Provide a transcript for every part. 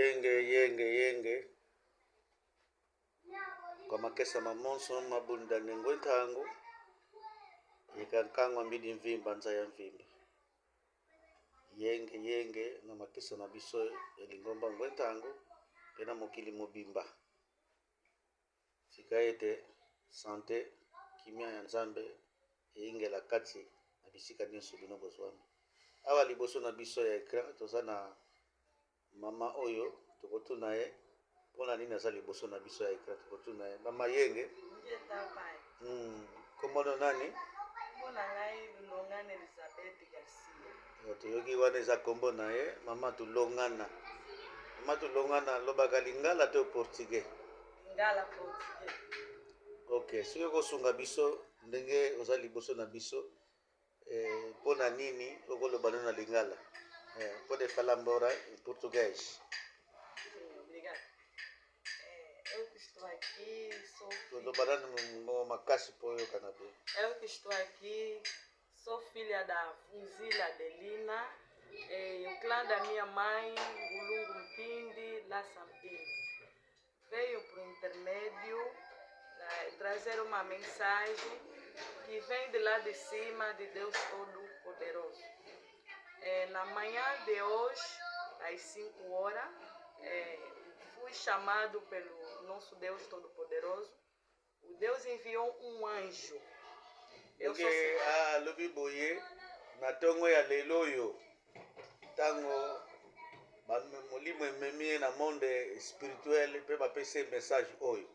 yenge kwa makesa mamonso mabunda nengo ntango yikankangwa mbidi mvimba nza ya mvimba yenge na makesa na biso elingomba ngwentango pena mokili mobimba sikaete sante kimia ya nzambe ingela kati na bisika nyonso bino bozwami awa liboso na biso ya ekran toza na mama oyo tokotuna ye mpona nini aza liboso na biso ya ekran tokotuna ye mama yenge kombono nani toyoki wana eza kombo na ye mama tulongana lobaka lingala to portugais ok soki okosunga biso ndenge oza liboso na biso mpona nini okoloba no na lingala pode falar embora em português. Eu que estou aqui, sou Eu que estou aqui, sou filha da Funzila Adelina, o clã da minha mãe, Gulungu Mpindi, La Sampini. Veio por intermédio trazer uma mensagem que vem de lá de cima de Deus Todo-Poderoso. Na manhã de hoje, às 5 horas, fui chamado pelo nosso Deus Todo-Poderoso. O Deus enviou um anjo. Eu sou lobi boye na tongo ya leloyo tango molimo ememi na monde espirituel pe bapese message oyo.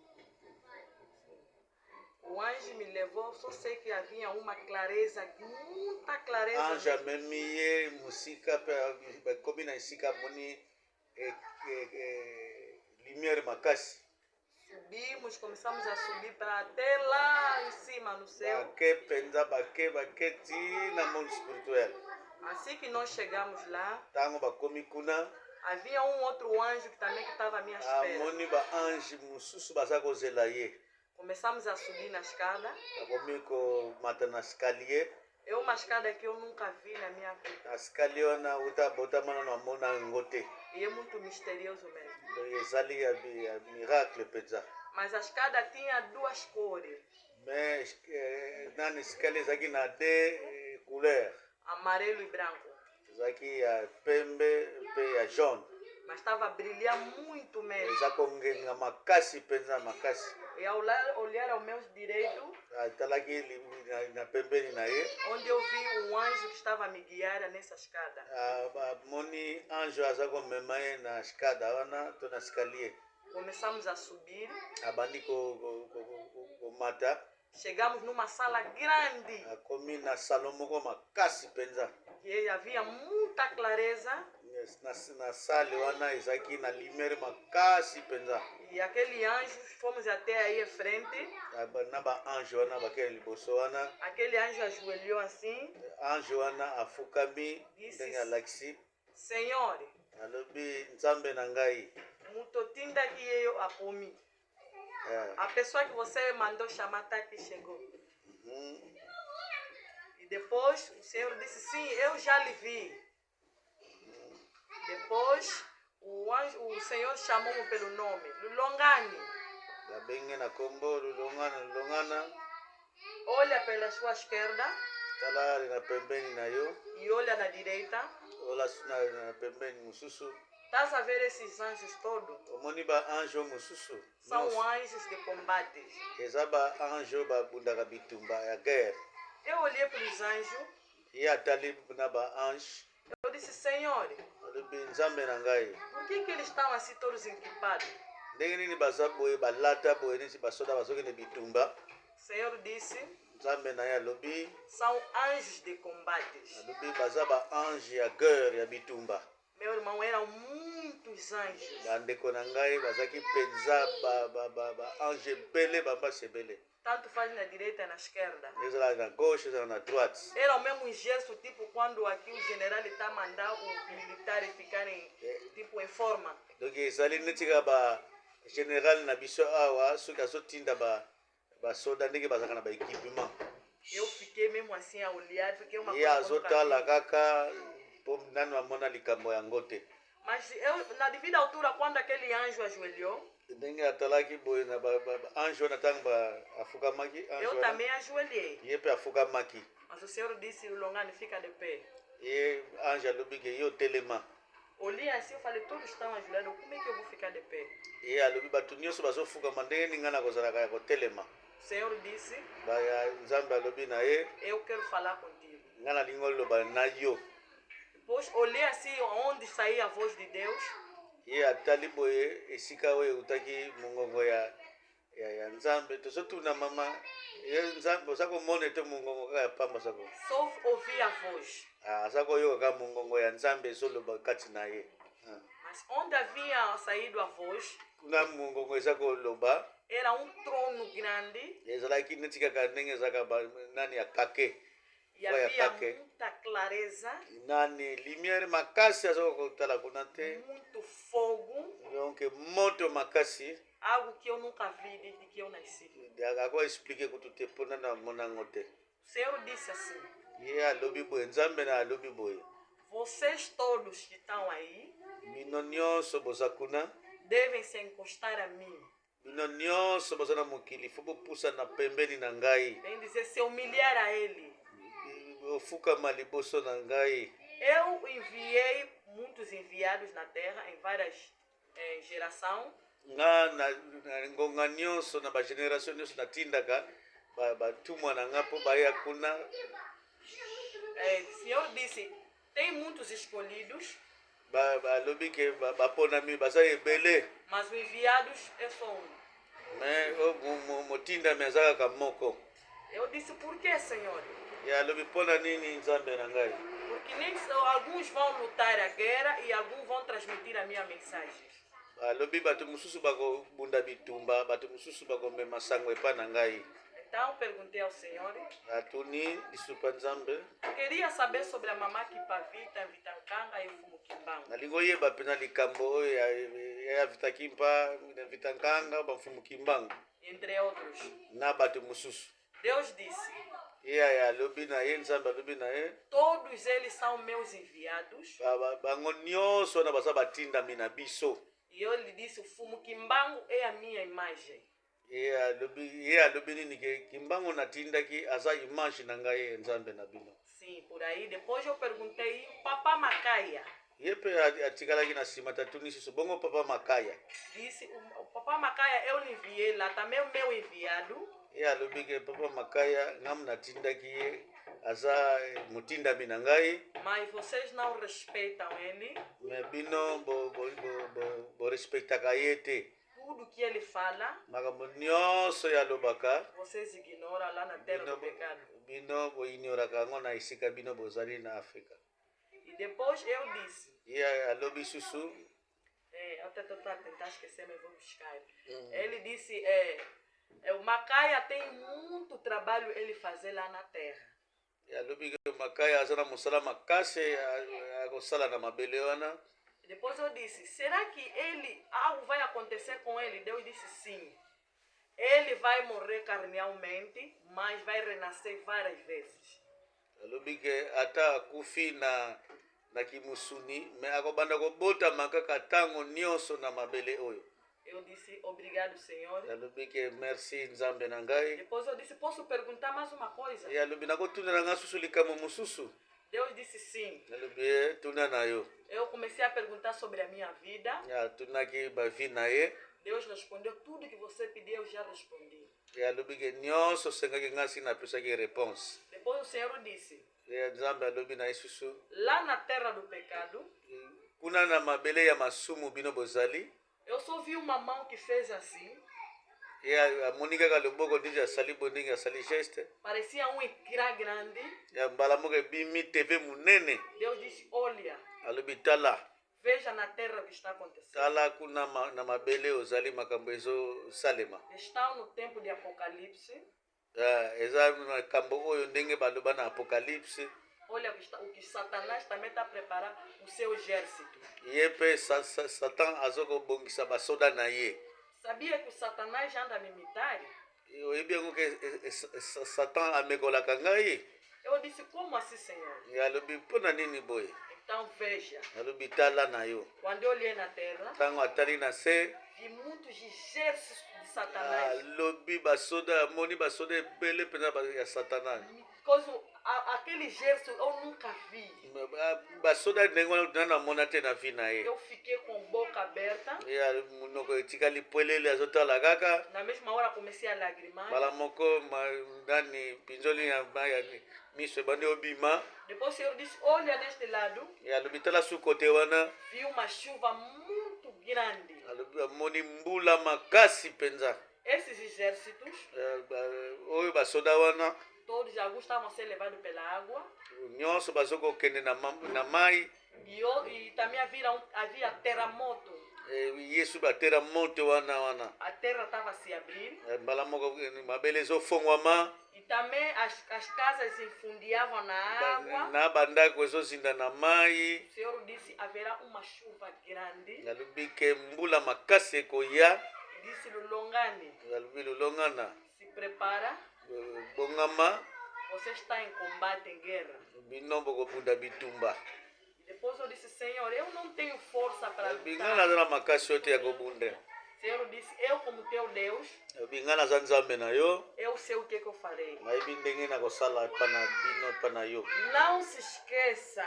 O anjo me levou, só sei que havia uma clareza, muita clareza. Anjo amemi musika pe komi na esika moni lumière makasi. Subimos, começamos a subir para até lá em cima no céu. Na mundo espiritual. Assim que nós chegamos lá, kuna, havia um outro anjo que também estava à minha espera. Começamos a subir na escada. É uma escada que eu nunca vi na minha vida. E é muito misterioso mesmo. Mas a escada tinha duas cores. Amarelo e branco. Mas estava a brilhar muito mesmo. E ao olhar ao meu direito, onde eu vi um anjo que estava a me guiar nessa escada. Começamos a subir. Chegamos numa sala grande. E havia muita clareza. E aquele anjo, fomos até aí em frente. Aquele anjo ajoelhou assim. Disse: Senhor, mutotinda que eu apomi. A pessoa que você mandou chamar tá que chegou. E depois o Senhor disse: sim, eu já lhe vi. Depois o Senhor chamou-me pelo nome, Lulongani. Olha pela sua esquerda e olha na direita. Estás a ver esses anjos todos? São anjos de combate. Eu olhei para os anjos. Eu disse: Senhor, por que eles estão assim todos equipados? O Senhor disse: são anjos de combates. Meu irmão, eram muitos anjos. Tanto faz na direita e na esquerda. Era o mesmo gesto, tipo quando aqui o general está mandando os militares ficarem tipo em forma. Eu fiquei mesmo assim a olhar, fiquei uma coisa. Mas eu, na devida altura, quando aquele anjo ajoelhou, ndenge atalaki boye na ange wana ntango afukamaki ange eu wana também ajoelhei. ye mpe afukamaki Mas o Senhor disse, Longani, fica de pé. ye ange alobi ke ye otelema Olhei assim, eu falei, todos estão ajoelhados, como é que eu vou ficar de pé? ye alobi bato nyonso bazofukama ndenge nini ngai nakozalaka ya kotelema O Senhor disse, baya nzambe alobi na ye eu quero falar contigo. ngai nalingi oloba na yo Depois olhei assim, onde saía a voz de Deus. ye atali boye esika oyo eutaki mongongo ya nzambe tozotuna mama ye nzambe oza komona ete mongongo kaka ya pamba sako Só ouvi a voz. aza koyoka kaka mongongo ya nzambe ezoloba kati na ye Mas onde havia saído a voz, kuna mongongo eza koloba era trono grande ezalaki neti kaka ndenge ezalaka nani ya kake e Foi a havia caque. muita clareza, nani lumière makasi aza kotala kuna te muito fogo, donc moto makasi algo que eu nunca vi desde que eu nasci. akoexplike kutu te mpona na monango te O Senhor disse assim, ye alobi boye nzambe na alobi boye vocês todos que estão aí bino nyonso boza kuna devem se encostar a mim. bino nyonso boza na mokili fo bopusana pembeni na ngai Vem dizer, se humilhar a Ele. ofukama liboso na ngai Eu enviei muitos enviados na terra em várias gerações. nga na ngonga nyonso na bageneration nyonso natindaka batumwa na nga mpo baya kuna O Senhor disse, tem muitos escolhidos, balobi ke baponami baza ebele mas o enviados é só me motindami aza kaka moko Eu disse, por que, Senhor? ye alobi mpona nini nzambe na ngai Porque nem alguns vão lutar a guerra e alguns vão transmitir a minha mensagem. alobi bato mosusu bakobunda bitumba bato mosusu bakomema sango epa na ngai Então perguntei ao Senhor, atuni lisupa nzambe queria saber sobre a mamá Kipavita, Vitankanga e Fumukimbangu. nalingi oyeba mpena likambo oyo ya vitakimpa na vitankanga bamfumu kimbangu Entre outros. na bato mosusu Deus disse, ye alobi na ye nzambe alobi na ye todos eles são meus enviados. bango nyonso wana baza batindami na biso E eu lhe disse, o Fumukimbangu é a minha imagem. ye alobi nini ke kimbangu natindaki aza image na ngai nzambe na bino Sim, por aí. Depois eu perguntei, Papá Macaia. ye mpe atikalaki na nsima tatuni susu bongo papa makaya Disse, o Papá Macaia eu lhe enviei lá, também o meu enviado. ye alobi ke papa makaya ngamu natindaki ye aza motindami na ngai Mas vocês não respeitam ele. me bino borespectaka ye te Tudo que ele fala, makambo nyonso ye alobaka vocês ignoram lá na terra do pecado. bino boignoraka yango na esika bino bozali na afrika E depois eu disse, ye alobi susu eu até estou a tentar esquecer, mas vou buscar. Ele disse, o Macaia tem muito trabalho ele fazer lá na terra. ye alobi ke makaya aza na mosala makasi akosala na mabele wana E depois eu disse, será que algo vai acontecer com ele? Deus disse sim. Ele vai morrer carnalmente, mas vai renascer várias vezes. alobi ke ata akufi na kimusuni me akobanda kobotama kaka ntango nyonso na mabele oyo Eu disse, obrigado, Senhor. alobi ke merci nzambe na ngai Depois eu disse, posso perguntar mais uma coisa? ye alobi nakotuna nga susu likambo mosusu Deus disse sim. alobi tuna na yo Eu comecei a perguntar sobre a minha vida. atunaki bavi na ye Deus respondeu tudo que você pediu, eu já respondi. ye alobi ke nyonso osengaki nga si napesaki réponse Depois o Senhor disse, ye nzambe alobi na ye susu lá na terra do pecado, kuna na mabele ya masumu bino bozali eu só vi uma mão que fez assim. ye amoni kaka loboko ndenge asali bo ndenge asali geste Parecia ecrã grande. ya mbala moko ebimi tv monene Deus disse, olha, alobi tala veja na terra o que está acontecendo. tala kuna na mabele ozali makambo ezosalema Estão no tempo de Apocalipse. eza makambo oyo ndenge baloba na apocalypse Olha o que Satanás também está preparando o seu exército. ye mpe satan azokobongisa basoda na ye Sabia que o Satanás anda a me imitar? oyebi yango ke satan amekolaka ngai Eu disse, como assim, Senhor? alobi mpona nini boye Então veja, alobi tala na yo. quando eu olhei na terra, Ntango atali na se, vi muitos exércitos de Satanás. alobi basoda, amoni basoda ebele mpenza ya Satana. Coisa, aquele exército eu nunca vi. Basoda ndenge wana tuna namona te na vi na ye. Eu fiquei com boca aberta. Ye monoko etikali pwelele azotala kaka. Na mesma hora comecei a lagrimar. Mbala moko nani pinzoli ya miso ebandi obima. Depois o Senhor disse, olha deste lado. Alobi tala su kote wana. Vi uma chuva muito grande. Alobi amoni mbula makasi mpenza. Esses exércitos, oyo basoda wana, todos, alguns estavam a ser levados pela água. nyonso bazokokende na mai. E também havia terremoto. Yesu batera moto wana. A terra estava a se abrir. Mbala moko mabele ezofongwama. E também as casas se infundiavam na água. Na bandako ezozinda na mai. O Senhor disse, haverá uma chuva grande. Alobi ke mbula makasi ekoya. Disse Lulongani, Alobi lolongana. se prepara. Bongama. Você está em combate, em guerra. Binombo kobunda bitumba. Depois eu disse, Senhor, eu não tenho força para Bingana lutar. na makasi yote ya kobunda. O Senhor disse, eu como teu Deus, Bingana za nzambe na yo. eu sei o que eu farei. Nayebi ndenge na kosala pana bino pana yo. Não se esqueça.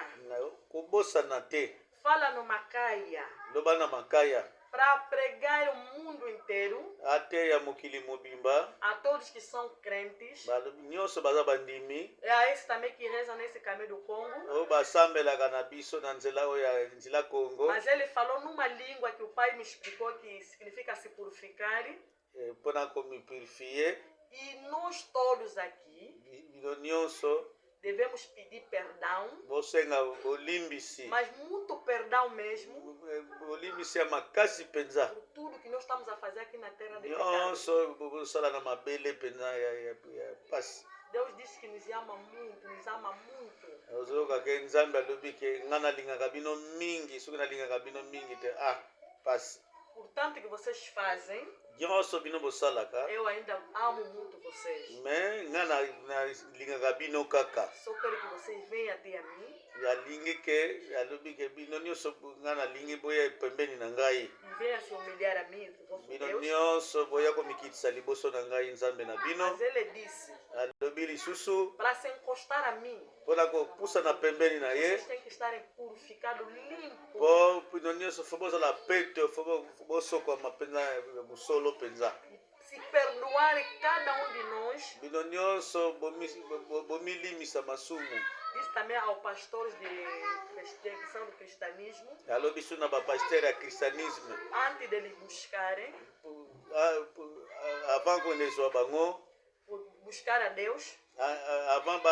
Kobosana te. Fala no Macaia. Loba na makaya. Para pregar o mundo inteiro. Ate ya mokili mobimba. A todos que são crentes. Nyonso baza bandimi. E a esse também que reza nesse caminho do Congo. Oyo basambelaka na biso na nzela oyo ya nzela Congo. Mas ele falou numa língua que o pai me explicou que significa se purificar. Mpona komi purifier. E nós todos aqui Bino nyonso devemos pedir perdão. bosenga bolimbisi. Mas muito perdão mesmo. Bolimbisi ya makasi penza. Por tudo que nós estamos a fazer aqui na terra de Nyonso bosala na mabele penza ya pasi. Deus disse que nos ama muito, nos ama muito. Ozoyoka ke nzambe alobi ke nga nalingaka bino mingi, soki nalingaka bino mingi te pasi. Portanto, que vocês fazem, Nyonso bino bosalaka. eu ainda amo muito vocês. Me nga nalingaka bino kaka. Só quero que vocês venham até a mim. Yalingi ke alobi ke bino nyonso nga nalingi boya pembeni na ngai. E venha se humilhar a mim, vosso Bino Deus. nyonso boya komikitisa liboso na ngai nzambe na bino. Mas ele disse, Alobi lisusu para se encostar a mim, mpona kopusa na pembeni na ye. vocês têm que estarem purificados, limpos. Po bino nyonso fo bozala pete, fo bosokwama mpenza ya mosolo mpenza. Se perdoarem cada um de nós. Bino nyonso bomilimisa masumu. Disse também aos pastores que são do cristianismo, Alobi su na bapaster ya kristianisme. antes de eles buscarem, Avant koyezwa bango, buscar a Deus, avant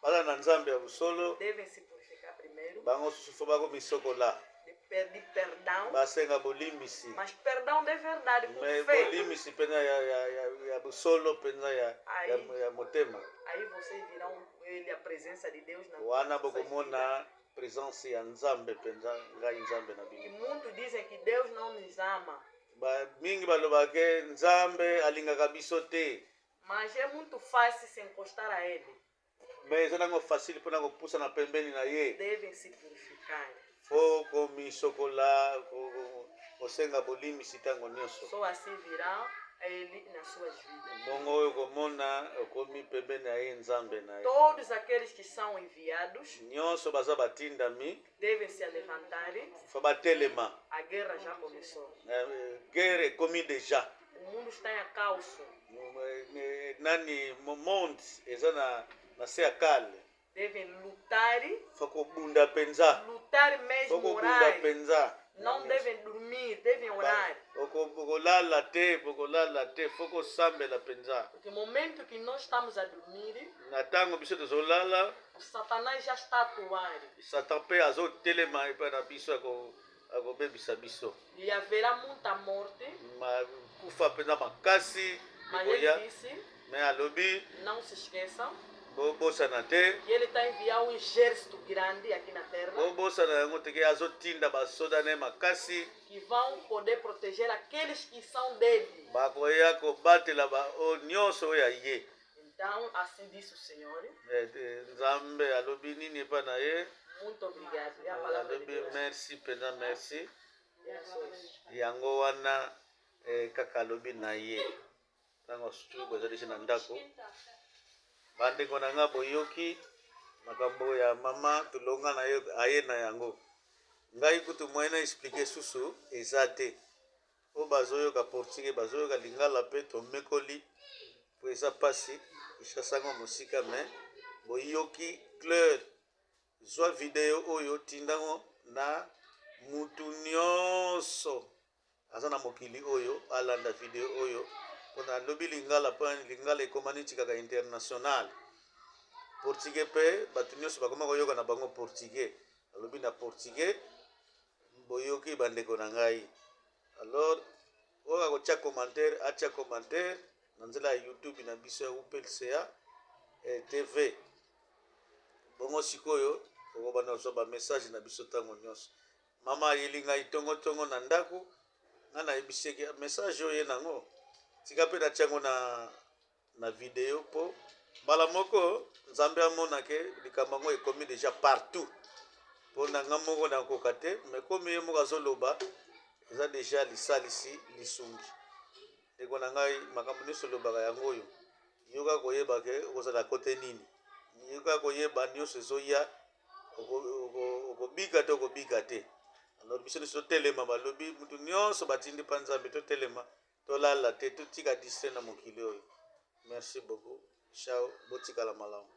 baza na nzambe ya bosolo, devem se purificar primeiro, bango susu fo bakomisokola. de pedir perdão, Basenga bolimbisi. mas perdão de verdade, com Me fé. bolimbisi mpenza ya bosolo mpenza ya motema. Aí vocês virão ele a presença de Deus na Wana vossas vidas. bokomona presence ya nzambe mpenza ngai nzambe na E bino. muitos dizem que Deus não nos ama, Mingi balobake nzambe alingaka biso te. mas é muito fácil se encostar a Ele. Me eza nango facile mpona kopusa na pembeni na ye. Devem se purificar. Fo komisokola kosenga bolimbisi ntango nyonso. Só assim virão a Ele nas suas vidas. Bongo oyo komona okomi pembeni na ye nzambe na ye. Todos aqueles que são enviados Nyonso baza batindami devem se levantar. fo batelema. A guerra já começou. Guerre ekomi deja. O mundo está em caos. Nani monde eza na se ya kale. Devem lutar, Fo kobunda mpenza. lutar Fo mesmo, kobunda orar. mpenza. Não devem dormir, devem orar. Bokolala te fo kosambela mpenza. Porque no momento que nós estamos a dormir, Na ntango biso tozolala, o Satanás já está a atuar. Satan mpe azotelema epai na biso akobebisa biso. E haverá muita morte. Kufa mpenza makasi Mas ekoya. ele disse, Me alobi não se esqueçam, bobosana te. que ele está a enviar um exército grande aqui na terra, Bobosana yango teke azotinda basoda ne makasi. que vão poder proteger aqueles que são dele. Bakoya kobatela o nyonso oyo ya ye. Então, assim disse o Senhor, Nzambe alobi nini epai na ye. Muito obrigado. E a Voilà, palavra de lobi Deus. merci pena merci Jesus. yango wana kaka lobi na ye ntango asutu bozalisi na ndako bandeko na nga boyoki makambo ya mama tolonga na ye aye na yango ngai kutu moye na explike susu eza te oyo bazoyoka portugais bazoyoka lingala mpe tomekoli po eza mpasi esasango mosika me boyoki claire zwa video oyo tindango na mutu nyonso aza na mokili oyo alanda video oyo mpona alobi lingala mpo lingala ekóma neti kaka international portugais mpe bato nyonso bakoma koyoka na bango portugais alobi na portugais boyoki bandeko na ngai alors oyo akotia commentaire atia commentaire na nzela ya youtube na biso ya upelca tv bongo sikoyo okobanda kozwa bamessage na biso ntango nyonso mama ayeli ngai tongotongo na ndako ngai nayebiseki message oyo ye nango tika mpe natiango na video mpo mbala moko nzambe amonake likambo yango ekomi deja partout mpo na nga moko nakoka te me komi ye moko azoloba eza deja lisalisi lisungi ndeko na ngai makambo nyonso olobaka yango oyo yoka koyeba ke okozala kote nini yoka koyeba nyonso ezoya okobika te okobika te alors biso nyonso totelema balobi mutu nyonso batindi mpa nzambe totelema tolala te totika distre na mokili oyo merci beaucoup chao botikala malamu